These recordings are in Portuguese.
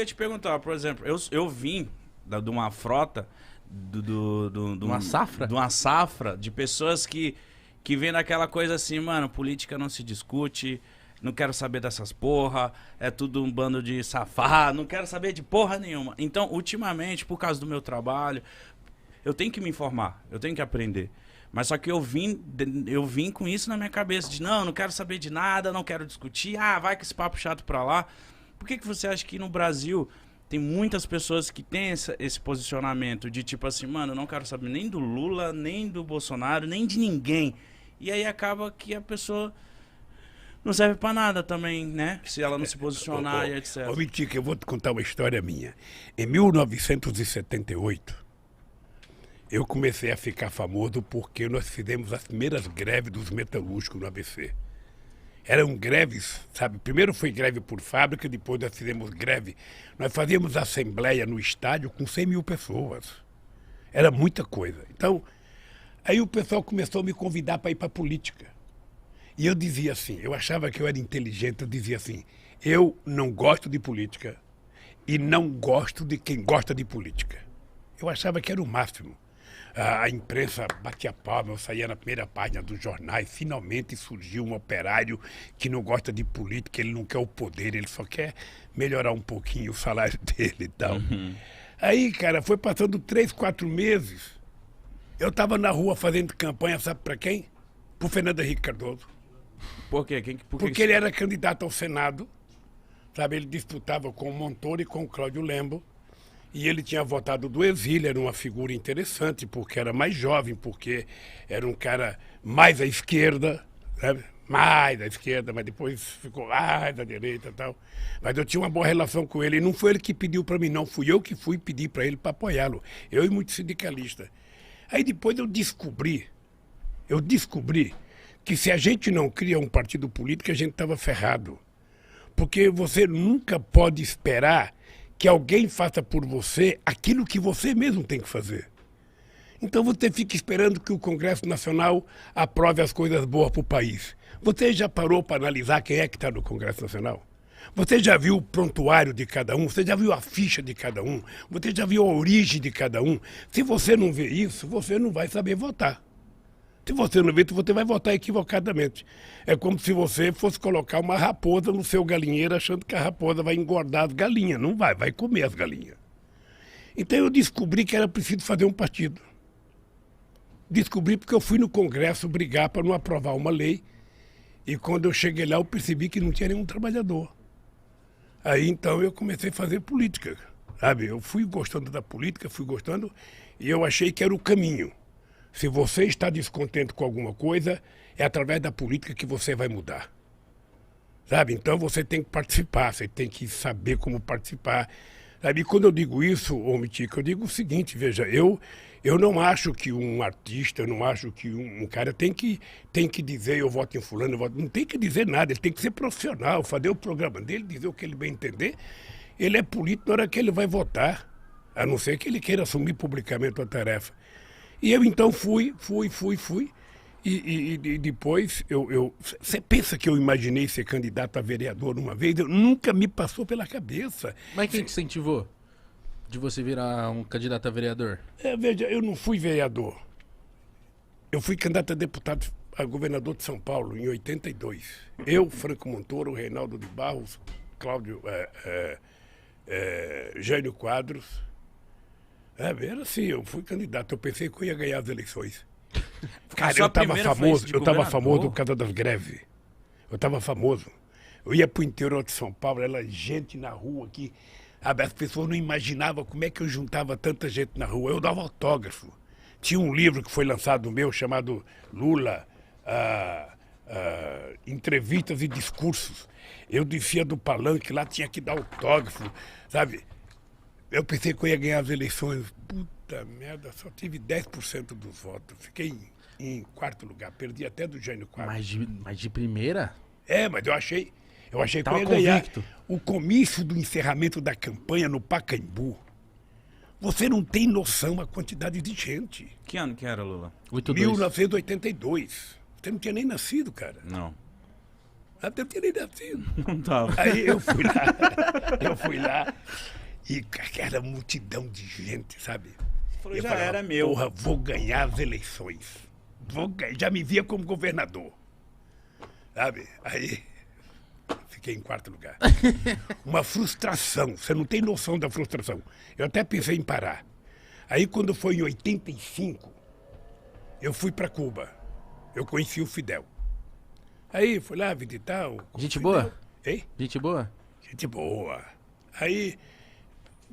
Eu ia te perguntar, por exemplo, eu vim de uma frota, Uma safra? de uma safra de pessoas que vem daquela coisa assim, mano, política não se discute, não quero saber dessas porra, é tudo um bando de safado, não quero saber de porra nenhuma. Então, ultimamente, por causa do meu trabalho, eu tenho que me informar, eu tenho que aprender. Mas só que eu vim com isso na minha cabeça, de não quero saber de nada, não quero discutir, vai com esse papo chato pra lá. Por que você acha que no Brasil tem muitas pessoas que têm esse posicionamento de tipo assim, mano, eu não quero saber nem do Lula, nem do Bolsonaro, nem de ninguém. E aí acaba que a pessoa não serve pra nada também, né? Se ela não se posicionar e etc. Ô, Mitica, eu vou te contar uma história minha. Em 1978, eu comecei a ficar famoso porque nós fizemos as primeiras greves dos metalúrgicos no ABC. Eram greves, sabe? Primeiro foi greve por fábrica, depois nós fizemos greve. Nós fazíamos assembleia no estádio com 100 mil pessoas. Era muita coisa. Então, aí o pessoal começou a me convidar para ir para a política. E eu dizia assim, eu achava que eu era inteligente, eu dizia assim, eu não gosto de política e não gosto de quem gosta de política. Eu achava que era o máximo. A imprensa batia palma, eu saía na primeira página dos jornais, finalmente surgiu um operário que não gosta de política, ele não quer o poder, ele só quer melhorar um pouquinho o salário dele e tal. Aí, cara, foi passando 3, 4 meses, eu estava na rua fazendo campanha, sabe para quem? Pro Fernando Henrique Cardoso. Por quê? Porque ele era candidato ao Senado, sabe? Ele disputava com o Montoro e com o Cláudio Lembo. E ele tinha votado do exílio, era uma figura interessante, porque era mais jovem, porque era um cara mais à esquerda, sabe? Mais à esquerda, mas depois ficou mais à direita e tal. Mas eu tinha uma boa relação com ele, e não foi ele que pediu para mim, não. Fui eu que fui pedir para ele para apoiá-lo. Eu e muitos sindicalistas. Aí depois eu descobri que se a gente não cria um partido político, a gente estava ferrado. Porque você nunca pode esperar que alguém faça por você aquilo que você mesmo tem que fazer. Então você fica esperando que o Congresso Nacional aprove as coisas boas para o país. Você já parou para analisar quem é que está no Congresso Nacional? Você já viu o prontuário de cada um? Você já viu a ficha de cada um? Você já viu a origem de cada um? Se você não vê isso, você não vai saber votar. Se você não vê, você vai votar equivocadamente. É como se você fosse colocar uma raposa no seu galinheiro achando que a raposa vai engordar as galinhas. Não vai, vai comer as galinhas. Então eu descobri que era preciso fazer um partido. Descobri porque eu fui no Congresso brigar para não aprovar uma lei. E quando eu cheguei lá, eu percebi que não tinha nenhum trabalhador. Aí então eu comecei a fazer política, sabe? Eu fui gostando da política, e eu achei que era o caminho. Se você está descontente com alguma coisa, é através da política que você vai mudar. Sabe? Então você tem que participar, você tem que saber como participar. Sabe? E quando eu digo isso, ô Mitica, eu digo o seguinte, veja, eu não acho que um artista, eu não acho que um cara tem que dizer eu voto em fulano, não tem que dizer nada, ele tem que ser profissional, fazer o programa dele, dizer o que ele bem entender. Ele é político na hora que ele vai votar, a não ser que ele queira assumir publicamente a tarefa. E eu então fui. E depois, você pensa que eu imaginei ser candidato a vereador uma vez? Nunca me passou pela cabeça. Mas quem te incentivou de você virar um candidato a vereador? Veja, eu não fui vereador. Eu fui candidato a deputado a governador de São Paulo em 82. Eu, Franco Montoro, Reinaldo de Barros, Cláudio, Jânio Quadros. Era assim, eu fui candidato, eu pensei que eu ia ganhar as eleições. Cara, eu estava famoso por causa das greves. Eu estava famoso. Eu ia pro interior de São Paulo, era gente na rua aqui. As pessoas não imaginavam como é que eu juntava tanta gente na rua. Eu dava autógrafo. Tinha um livro que foi lançado meu chamado Lula, Entrevistas e Discursos. Eu descia do palanque, lá tinha que dar autógrafo, sabe? Eu pensei que eu ia ganhar as eleições. Puta merda, só tive 10% dos votos. Fiquei em quarto lugar, perdi até do Jânio Quadros. Mas de primeira? Mas eu achei que eu ia Tava ganhar. convicto. O comício do encerramento da campanha no Pacaembu. Você não tem noção a quantidade de gente. Que ano que era, Lula? 82. 1982. Você não tinha nem nascido, cara. Não. Até eu tirei nascido. Não tava. Aí eu fui lá e aquela multidão de gente, sabe? Falou, Eu já falava, era meu. porra, vou ganhar as eleições. Já me via como governador. Sabe? Aí fiquei em quarto lugar. Uma frustração, você não tem noção da frustração. Eu até pensei em parar. Aí quando foi em 85, eu fui para Cuba. Eu conheci o Fidel. Aí fui lá visitar o Gente Fidel. boa? Hein? Gente boa? Gente boa. Aí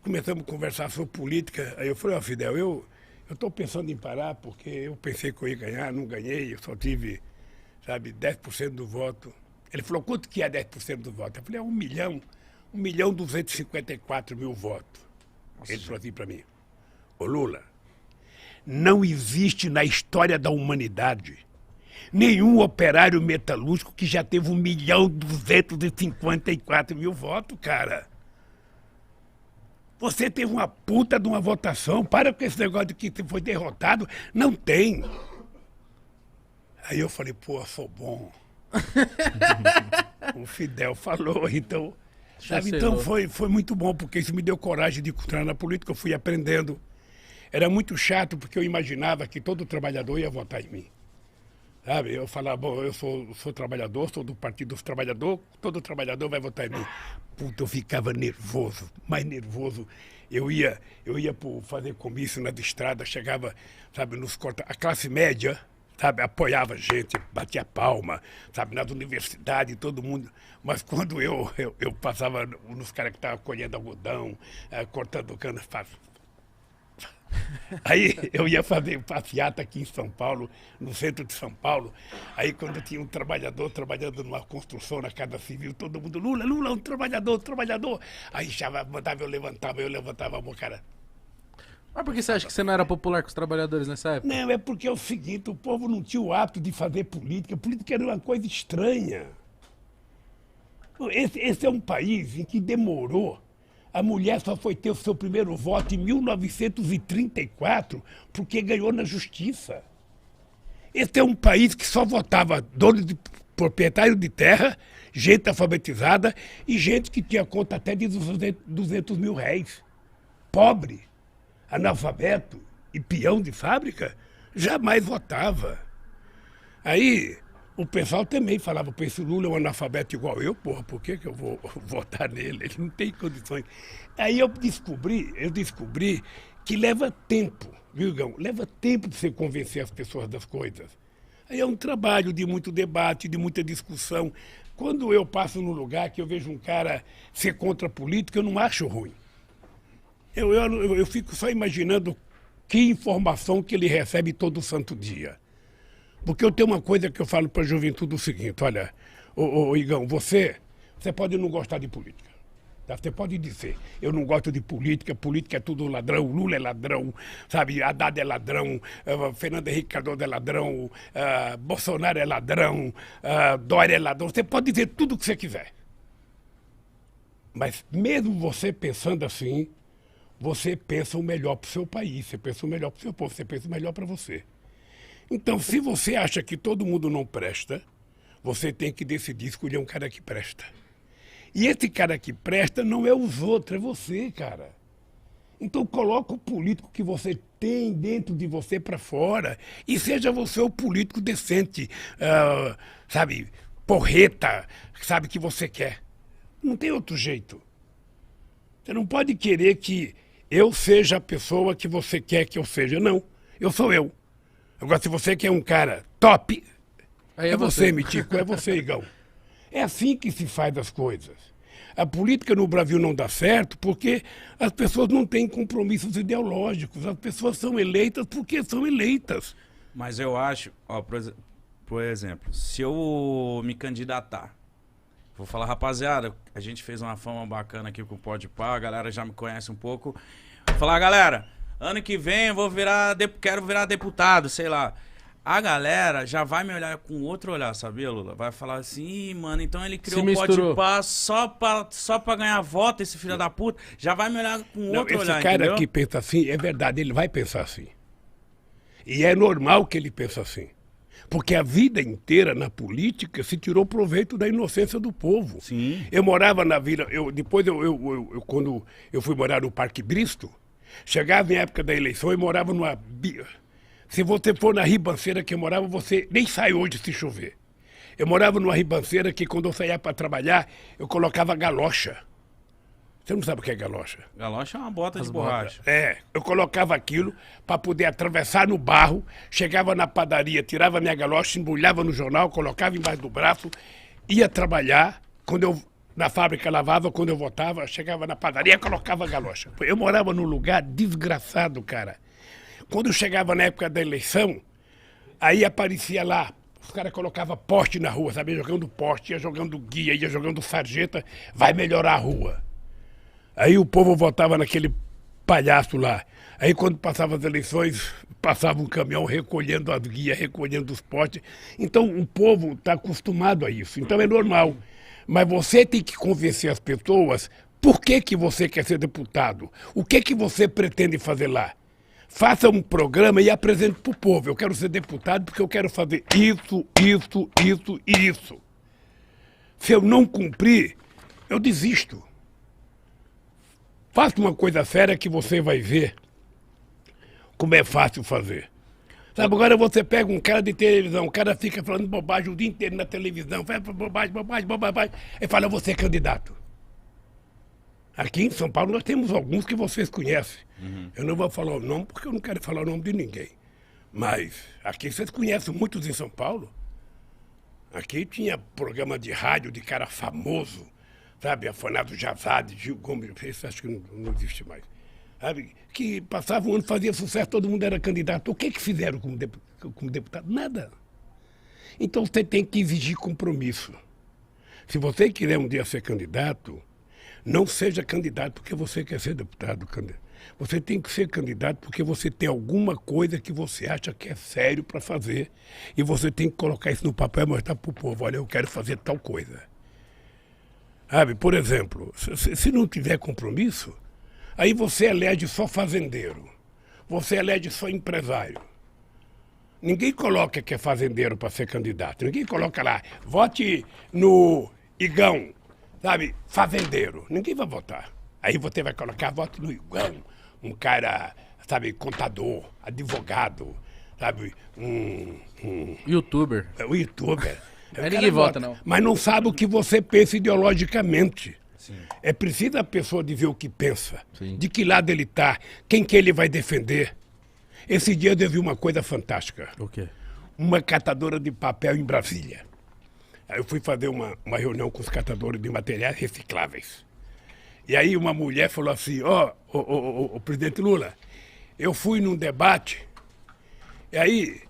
começamos a conversar sobre política. Aí eu falei, ó, Fidel, eu estou pensando em parar porque eu pensei que eu ia ganhar, não ganhei, eu só tive, sabe, 10% do voto. Ele falou, quanto que é 10% do voto? Eu falei, é 1.254.000 votos. Ele falou assim para mim, ô Lula, não existe na história da humanidade nenhum operário metalúrgico que já teve 1.254.000 votos, cara. Você teve uma puta de uma votação, para com esse negócio de que você foi derrotado. Não tem. Aí eu falei, pô, sou bom. O Fidel falou, então... Sabe, então foi muito bom, porque isso me deu coragem de entrar na política, eu fui aprendendo. Era muito chato, porque eu imaginava que todo trabalhador ia votar em mim. Sabe, eu falava, bom, eu sou trabalhador, sou do Partido dos Trabalhadores, todo trabalhador vai votar em mim. Puta, eu ficava nervoso, mais nervoso. Eu ia fazer comício nas estradas, chegava, sabe, nos corta... A classe média, sabe, apoiava a gente, batia palma, sabe, nas universidades, todo mundo. Mas quando eu passava nos caras que estavam colhendo algodão, cortando cana, aí eu ia fazer passeata aqui em São Paulo, no centro de São Paulo. Aí quando tinha um trabalhador trabalhando numa construção na Casa Civil, todo mundo, Lula, um trabalhador. Aí já mandava, eu levantava a mão, cara. Mas por que você acha que você não era popular com os trabalhadores nessa época? Não, é porque é o seguinte, o povo não tinha o hábito de fazer política. Política era uma coisa estranha. Esse é um país em que demorou. A mulher só foi ter o seu primeiro voto em 1934, porque ganhou na justiça. Esse é um país que só votava dono de proprietário de terra, gente alfabetizada e gente que tinha conta até de 200 mil réis. Pobre, analfabeto e peão de fábrica jamais votava. Aí o pessoal também falava, pô, esse Lula é um analfabeto igual eu, porra, por que eu vou votar nele? Ele não tem condições. Aí eu descobri que leva tempo, viu, Gão? Leva tempo de você convencer as pessoas das coisas. Aí é um trabalho de muito debate, de muita discussão. Quando eu passo num lugar que eu vejo um cara ser contra a política, eu não acho ruim. Eu fico só imaginando que informação que ele recebe todo santo dia. Porque eu tenho uma coisa que eu falo para a juventude o seguinte, olha, ô Igão, você pode não gostar de política. Tá? Você pode dizer, eu não gosto de política, política é tudo ladrão, Lula é ladrão, sabe, Haddad é ladrão, Fernando Henrique Cardoso é ladrão, Bolsonaro é ladrão, Dória é ladrão. Você pode dizer tudo o que você quiser. Mas mesmo você pensando assim, você pensa o melhor para o seu país, você pensa o melhor para o seu povo, você pensa o melhor para você. Então, se você acha que todo mundo não presta, você tem que decidir escolher um cara que presta. E esse cara que presta não é os outros, é você, cara. Então, coloca o político que você tem dentro de você para fora e seja você o político decente, sabe, porreta, sabe, que você quer. Não tem outro jeito. Você não pode querer que eu seja a pessoa que você quer que eu seja. Não, eu sou eu. Agora, se você quer um cara top, aí é você, Mitico, é você, Igão. É assim que se faz as coisas. A política no Brasil não dá certo porque as pessoas não têm compromissos ideológicos. As pessoas são eleitas porque são eleitas. Mas eu acho, ó, por exemplo, se eu me candidatar, vou falar, rapaziada, a gente fez uma fama bacana aqui com o Podpah, a galera já me conhece um pouco. Vou falar, galera, ano que vem eu vou quero virar deputado, sei lá. A galera já vai me olhar com outro olhar, sabia, Lula? Vai falar assim, ih, mano, então ele criou o Podpah só pra ganhar voto, esse filho da puta. Já vai me olhar com outro olhar, esse cara entendeu? que pensa assim, é verdade, ele vai pensar assim. E é normal que ele pense assim. Porque a vida inteira na política se tirou proveito da inocência do povo. Sim. Eu morava na vila, quando eu fui morar no Parque Bristo, chegava em época da eleição e morava numa... Se você for na ribanceira que eu morava, você nem sai hoje se chover. Eu morava numa ribanceira que quando eu saía para trabalhar, eu colocava galocha. Você não sabe o que é galocha? Galocha é uma bota de borracha. Eu colocava aquilo para poder atravessar no barro, chegava na padaria, tirava minha galocha, embrulhava no jornal, colocava embaixo do braço, ia trabalhar, na fábrica lavava, quando eu voltava, chegava na padaria, colocava a galocha. Eu morava num lugar desgraçado, cara. Quando eu chegava na época da eleição, aí aparecia lá, os caras colocavam poste na rua, sabe? Jogando poste, ia jogando guia, ia jogando sarjeta, vai melhorar a rua. Aí o povo votava naquele palhaço lá. Aí quando passavam as eleições, passava um caminhão recolhendo as guias, recolhendo os postes. Então o povo está acostumado a isso. Então é normal. Mas você tem que convencer as pessoas por que você quer ser deputado. O que você pretende fazer lá. Faça um programa e apresente para o povo. Eu quero ser deputado porque eu quero fazer isso, isso, isso e isso. Se eu não cumprir, eu desisto. Faça uma coisa séria que você vai ver como é fácil fazer. Sabe, agora você pega um cara de televisão, o cara fica falando bobagem o dia inteiro na televisão, faz bobagem, bobagem, bobagem, e fala, você é candidato. Aqui em São Paulo nós temos alguns que vocês conhecem. Eu não vou falar o nome porque eu não quero falar o nome de ninguém. Mas aqui vocês conhecem muitos em São Paulo. Aqui tinha programa de rádio de cara famoso, sabe, Afonso Jazade, Gil Gomes, isso acho que não existe mais. Sabe, que passava um ano, fazia sucesso, todo mundo era candidato. O que fizeram como deputado? Nada. Então você tem que exigir compromisso. Se você quiser um dia ser candidato, não seja candidato porque você quer ser deputado. Você tem que ser candidato porque você tem alguma coisa que você acha que é sério para fazer e você tem que colocar isso no papel e mostrar para o povo, olha, eu quero fazer tal coisa. Sabe, por exemplo, se não tiver compromisso, aí você elege só fazendeiro, você elege só empresário. Ninguém coloca que é fazendeiro para ser candidato, ninguém coloca lá, vote no Igão, sabe, fazendeiro, ninguém vai votar. Aí você vai colocar, vote no Igão, um cara, sabe, contador, advogado, sabe, Youtuber. O youtuber. Aí ninguém vota, não. Mas não sabe o que você pensa ideologicamente. Sim. É preciso a pessoa dizer o que pensa, Sim. de que lado ele está, quem que ele vai defender. Esse dia eu vi uma coisa fantástica. O quê? Uma catadora de papel em Brasília. Aí eu fui fazer uma reunião com os catadores de materiais recicláveis. E aí uma mulher falou assim, o presidente Lula, eu fui num debate, e aí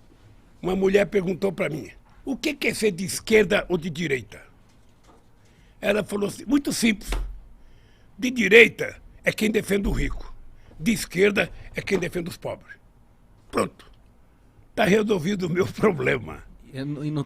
uma mulher perguntou para mim, o que é ser de esquerda ou de direita? Ela falou assim, muito simples. De direita é quem defende o rico. De esquerda é quem defende os pobres. Pronto. Está resolvido o meu problema. E não